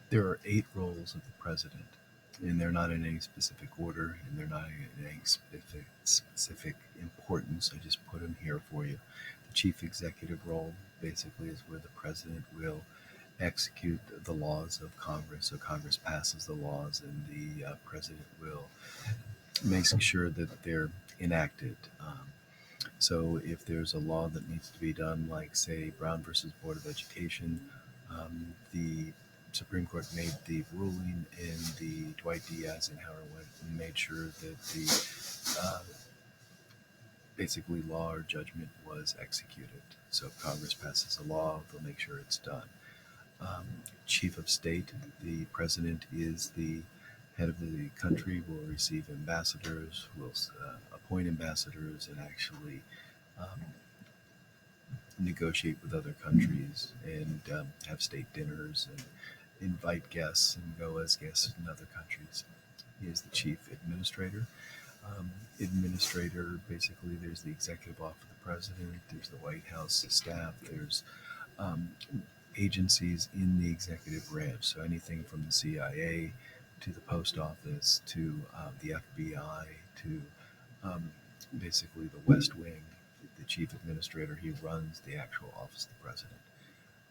There are 8 roles of the president, and they're not in any specific order, and they're not in any specific importance. I just put them here for you. The chief executive role basically is where the president will execute the laws of Congress. So Congress passes the laws, and the president will make sure that they're enacted. So if there's a law that needs to be done, like say Brown versus Board of Education, the Supreme Court made the ruling in the Dwight D. Eisenhower went and made sure that the basically law or judgment was executed. So if Congress passes a law, they'll make sure it's done. Um, Chief of State, the president is the head of the country, will receive ambassadors, will appoint ambassadors, and actually um, negotiate with other countries and have state dinners and invite guests and go as guests in other countries. He is the chief administrator. Um, Administrator, basically, there's the executive office of the president, there's the White House staff, there's um, agencies in the executive branch. So anything from the CIA to the post office to the FBI to um, basically the West Wing. The chief administrator, he runs the actual office of the president.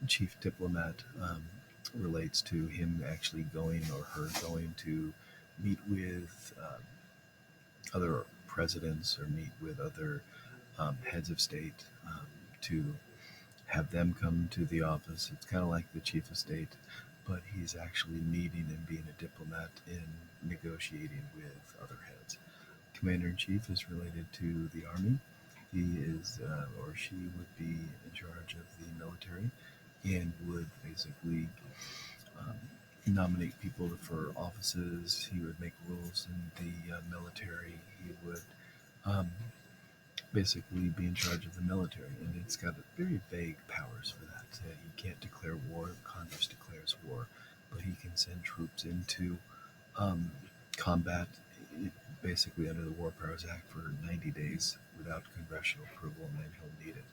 The chief diplomat relates to him actually going or her going to meet with other presidents or meet with other heads of state to have them come to the office. It's kind of like the chief of state, but he's actually meeting and being a diplomat in negotiating with other heads. Commander in chief is related to the army. He is or she would be in charge of the military and would basically um, nominate people for offices. He would make rules in the military. He would um, basically be in charge of the military, and it's got very vague powers for that. He can't declare war. Congress declares war, but he can send troops into um, combat, basically under the War Powers Act for 90 days without congressional approval, and then he'll need it.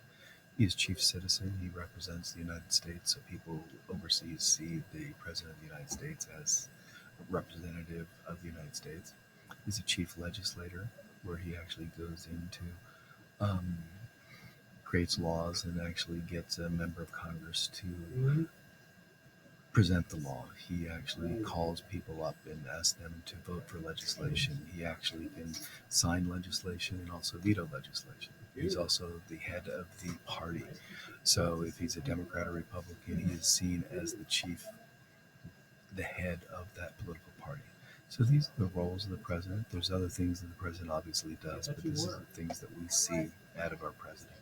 He is chief citizen. He represents the United States, so people overseas see the President of the United States as a representative of the United States. He's a chief legislator, where he actually goes into um, creates laws and actually gets a member of Congress to present the law. He actually calls people up and asks them to vote for legislation. He actually can sign legislation and also veto legislation. He's also the head of the party. So if he's a Democrat or Republican, he is seen as the chief, the head of that political party. So these are the roles of the president. There's other things that the president obviously does, but these are the things that we see out of our president.